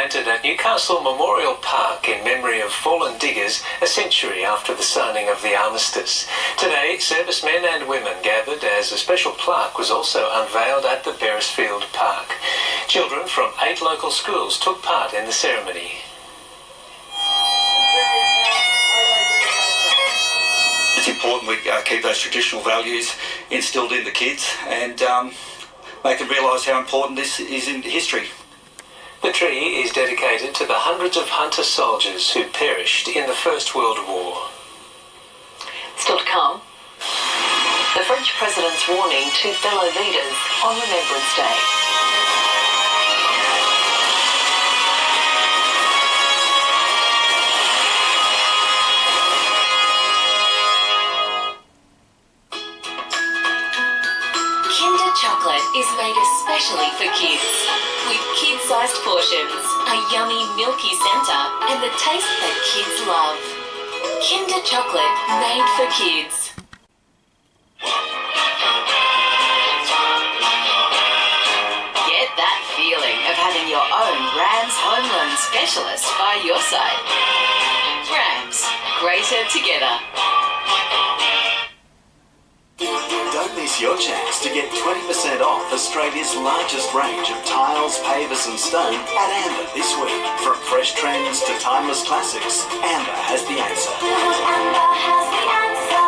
planted at Newcastle Memorial Park in memory of fallen diggers a century after the signing of the armistice. Today, servicemen and women gathered as a special plaque was also unveiled at the Beyersdorf Park. Children from 8 local schools took part in the ceremony. It's important we keep those traditional values instilled in the kids and make them realise how important this is in history. The tree is dedicated to the hundreds of hunter soldiers who perished in the First World War. Still to come, the French president's warning to fellow leaders on Remembrance Day. Chocolate is made especially for kids, with kid-sized portions, a yummy milky centre, and the taste that kids love. Kinder Chocolate, made for kids. Get that feeling of having your own Rams home loan specialist by your side. Rams, greater together. Don't miss your chance to get 20% off Australia's largest range of tiles, pavers and stone at Amber this week. From fresh trends to timeless classics, Amber has the answer. Amber has the answer.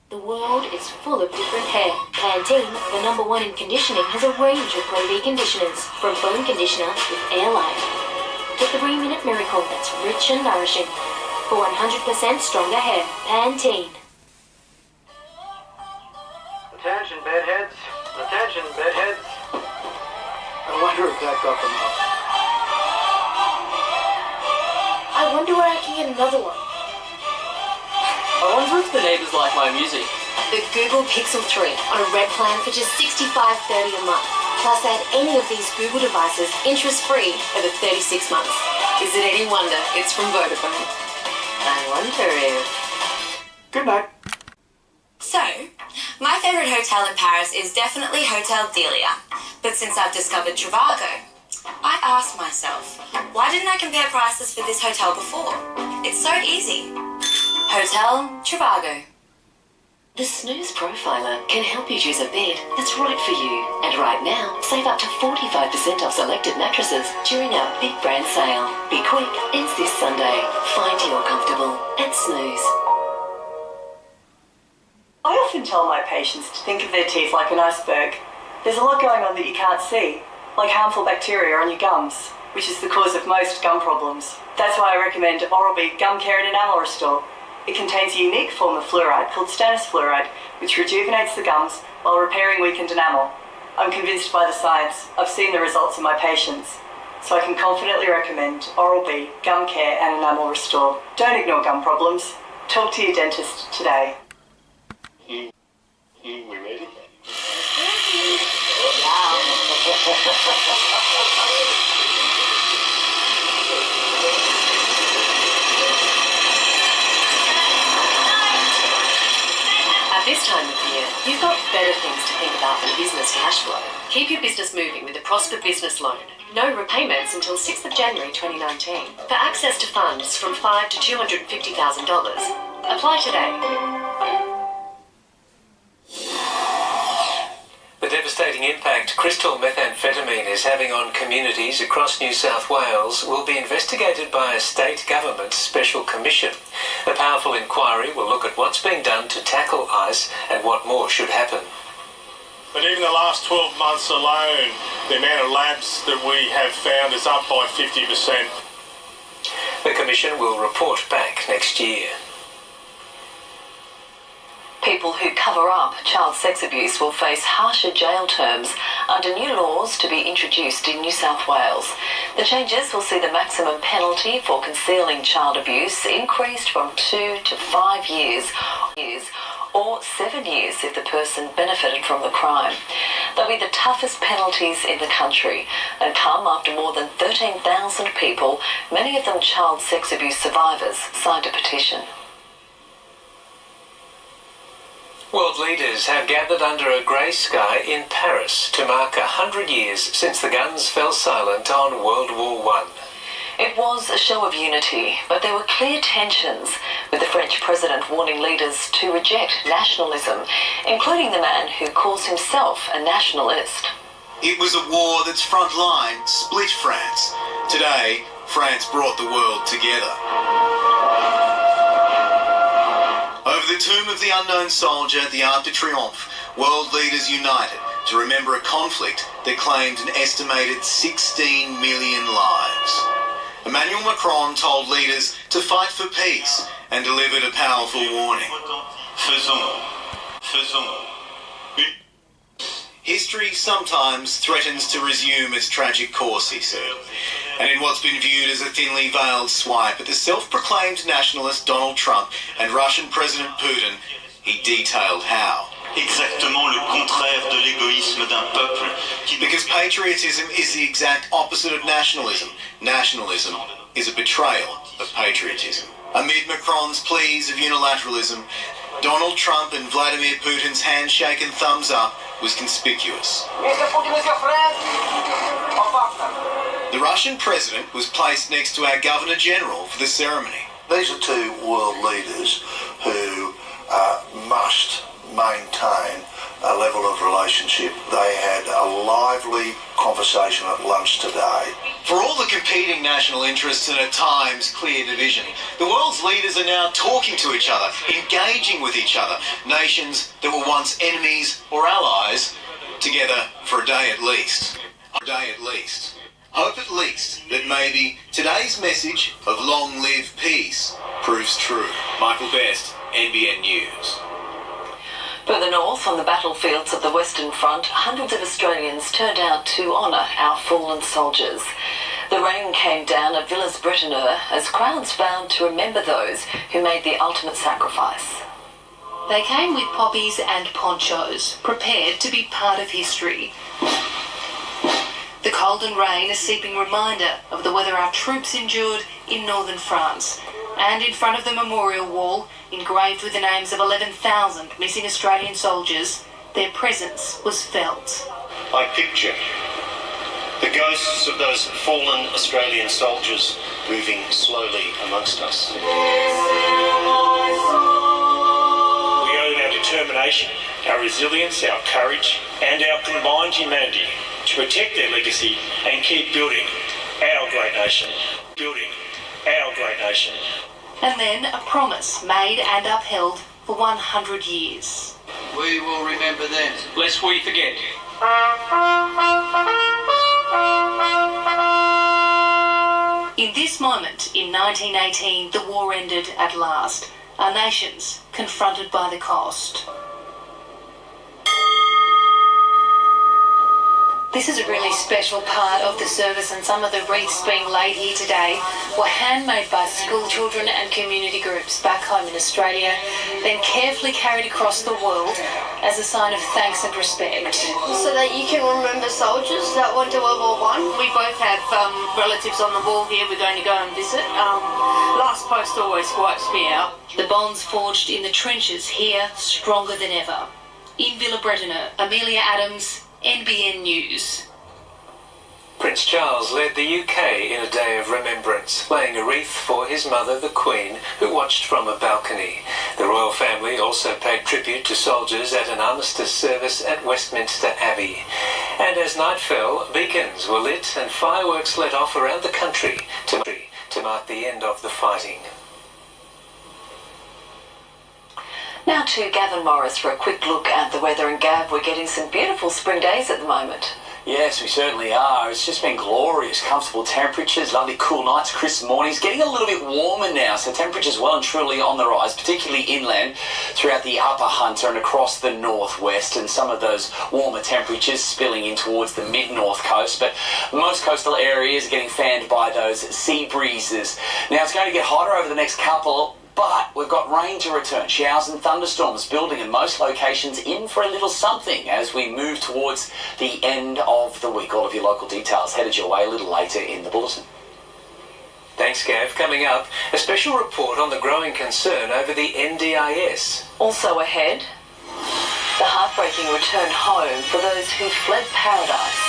The world is full of different hair. Pantene, the #1 in conditioning, has a range of Pro-V conditioners, from foam conditioner with airline to 3-minute miracle that's rich and nourishing. For 100% stronger hair, Pantene. Attention bedheads, attention bedheads. I wonder if that got them up. I wonder where I can get another one. I wonder if the neighbours like my music. The Google Pixel 3 on a red plan for just $65.30 a month. Plus add any of these Google devices interest-free over 36 months. Is it any wonder it's from Vodafone? I wonder if... Good night. So, my favourite hotel in Paris is definitely Hotel Delia. But since I've discovered Trivago, I asked myself, why didn't I compare prices for this hotel before? It's so easy. Hotel Trivago. The Snooze Profiler can help you choose a bed that's right for you. And right now, save up to 45% off selected mattresses during our big brand sale. Be quick, ends this Sunday. Find your comfortable at Snooze. I often tell my patients to think of their teeth like an iceberg. There's a lot going on that you can't see, like harmful bacteria on your gums, which is the cause of most gum problems. That's why I recommend Oral-B Gum Care and Enamel Restore. It contains a unique form of fluoride called stannous fluoride, which rejuvenates the gums while repairing weakened enamel. I'm convinced by the science. I've seen the results in my patients. So I can confidently recommend Oral-B Gum Care and Enamel Restore. Don't ignore gum problems. Talk to your dentist today. We ready? At this time of the year, you've got better things to think about than business cash flow. Keep your business moving with the Prosper Business Loan. No repayments until 6th of January 2019. For access to funds from $5,000 to $250,000. Apply today. The devastating impact crystal methamphetamine is having on communities across New South Wales will be investigated by a state government special commission. The powerful inquiry will look at what's being done to tackle ice and what more should happen. But even the last 12 months alone, the amount of labs that we have found is up by 50%. The commission will report back next year. People who cover up child sex abuse will face harsher jail terms under new laws to be introduced in New South Wales. The changes will see the maximum penalty for concealing child abuse increased from 2 to 5 years or 7 years if the person benefited from the crime. They'll be the toughest penalties in the country and come after more than 13,000 people, many of them child sex abuse survivors, signed a petition. World leaders have gathered under a grey sky in Paris to mark 100 years since the guns fell silent on World War I. It was a show of unity, but there were clear tensions, with the French president warning leaders to reject nationalism, including the man who calls himself a nationalist. It was a war that's frontline split France. Today, France brought the world together. Over the tomb of the unknown soldier at the Arc de Triomphe, world leaders united to remember a conflict that claimed an estimated 16 million lives. Emmanuel Macron told leaders to fight for peace and delivered a powerful warning. History sometimes threatens to resume its tragic course, he said. And in what's been viewed as a thinly veiled swipe at the self-proclaimed nationalist Donald Trump and Russian President Putin, he detailed how. Exactement le contraire de l'égoïsme d'un peuple. Because patriotism is the exact opposite of nationalism. Nationalism is a betrayal of patriotism. Amid Macron's pleas of unilateralism, Donald Trump and Vladimir Putin's handshake and thumbs up was conspicuous. The Russian president was placed next to our Governor General for the ceremony. These are two world leaders who must maintain a level of relationship. They had a lively conversation at lunch today. For all the competing national interests and at times clear division, the world's leaders are now talking to each other, engaging with each other. Nations that were once enemies or allies, together for a day at least. Hope at least that maybe today's message of long live peace proves true. Michael Best, NBN News. Further north, on the battlefields of the Western Front, hundreds of Australians turned out to honour our fallen soldiers. The rain came down at Beyersdorf as crowds vowed to remember those who made the ultimate sacrifice. They came with poppies and ponchos, prepared to be part of history. The cold and rain a seeping reminder of the weather our troops endured in northern France. And in front of the memorial wall, engraved with the names of 11,000 missing Australian soldiers, their presence was felt. I picture the ghosts of those fallen Australian soldiers moving slowly amongst us. We owe our determination, our resilience, our courage, and our combined humanity to protect their legacy and keep building our great nation. And then a promise made and upheld for 100 years. We will remember them, lest we forget. In this moment, in 1918, the war ended at last. Our nations confronted by the cost. This is a really special part of the service, and some of the wreaths being laid here today were handmade by school children and community groups back home in Australia, then carefully carried across the world as a sign of thanks and respect. So that you can remember soldiers that went to World War I. We both have relatives on the wall here we're going to go and visit. Last post always wipes me out. The bonds forged in the trenches here stronger than ever. In Beyersdorf, Amelia Adams, NBN News. Prince Charles led the UK in a day of remembrance, laying a wreath for his mother, the Queen, who watched from a balcony. The royal family also paid tribute to soldiers at an armistice service at Westminster Abbey. And as night fell, beacons were lit and fireworks let off around the country to mark the end of the fighting. Now to Gavin Morris for a quick look at the weather. And Gav, we're getting some beautiful spring days at the moment. Yes, we certainly are. It's just been glorious, comfortable temperatures, lovely cool nights, crisp mornings, getting a little bit warmer now, so temperatures well and truly on the rise, particularly inland throughout the upper Hunter and across the northwest, and some of those warmer temperatures spilling in towards the mid-north coast, but most coastal areas are getting fanned by those sea breezes. Now it's going to get hotter over the next couple, but we've got rain to return, showers and thunderstorms building in most locations, in for a little something as we move towards the end of the week. All of your local details headed your way a little later in the bulletin. Thanks, Gav. Coming up, a special report on the growing concern over the NDIS. Also ahead, The heartbreaking return home for those who fled paradise.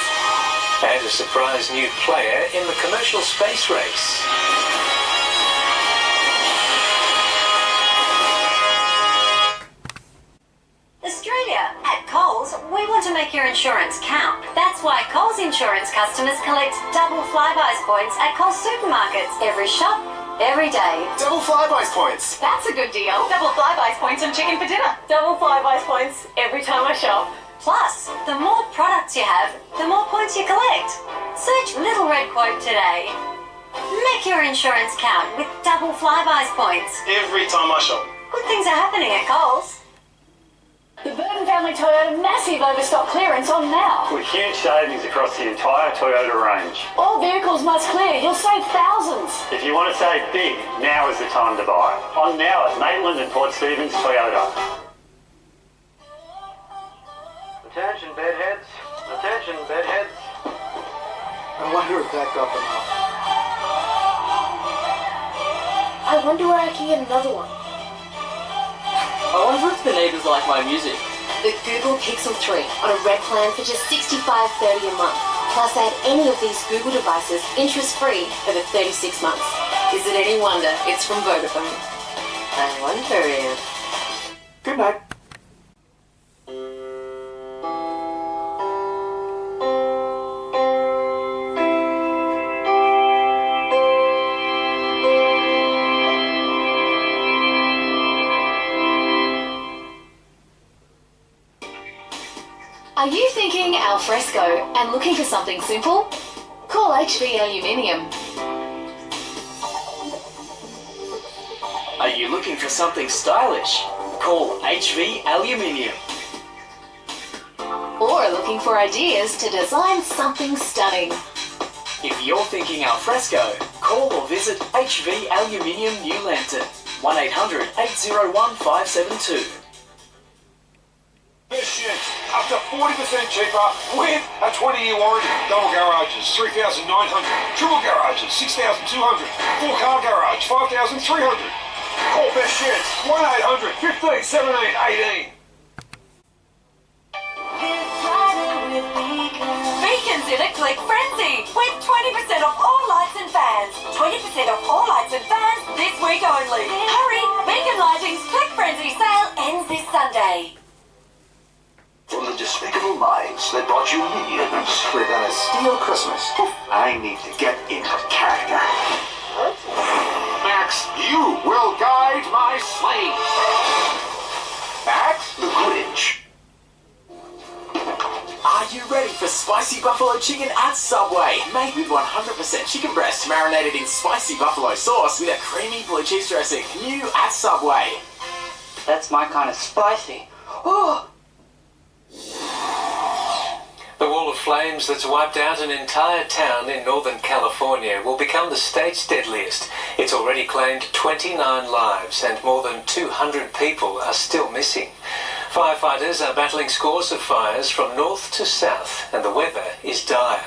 And a surprise new player in the commercial space race. Australia, at Coles, we want to make your insurance count. That's why Coles Insurance customers collect double Flybuys points at Coles supermarkets. Every shop, every day. Double Flybuys points. That's a good deal. Double Flybuys points on chicken for dinner. Double Flybuys points every time I shop. Plus, the more products you have, the more points you collect. Search Little Red Quote today. Make your insurance count with double Flybuys points. Every time I shop. Good things are happening at Coles. The Burton family Toyota massive overstock clearance on now. With huge savings across the entire Toyota range. All vehicles must clear. You'll save thousands. If you want to save big, now is the time to buy. On now at Maitland and Port Stephens Toyota. Attention, bedheads. Attention, bedheads. I wonder if that got them off. I wonder where I can get another one. I wonder if the neighbours like my music. The Google Pixel 3 on a red plan for just $65.30 a month. Plus add any of these Google devices interest-free over 36 months. Is it any wonder it's from Vodafone? I wonder if... Good night. Are you thinking al fresco and looking for something simple? Call HV Aluminium. Are you looking for something stylish? Call HV Aluminium. Or looking for ideas to design something stunning? If you're thinking al fresco, call or visit HV Aluminium New Lantern, 1-800-801-572. This shit, up to 40% cheaper with a 20-year warranty. Double garages, 3,900. Triple garages, 6,200. Full car garage, 5,300. Call Best Sheds, 1-800-15-78-18. Beacons in a click frenzy with 20% off all lights and fans. 20% off all lights and fans this week only. Hurry! Beacon Lighting's click frenzy sale ends this Sunday. From the despicable minds that brought you millions, we're gonna steal Christmas. I need to get into character. Max, you will guide my sleigh. Max, the Grinch. Are you ready for spicy buffalo chicken at Subway? Made with 100% chicken breast marinated in spicy buffalo sauce with a creamy blue cheese dressing. New at Subway. That's my kind of spicy. Oh! The wall of flames that's wiped out an entire town in Northern California will become the state's deadliest. It's already claimed 29 lives and more than 200 people are still missing. Firefighters are battling scores of fires from north to south and the weather is dire.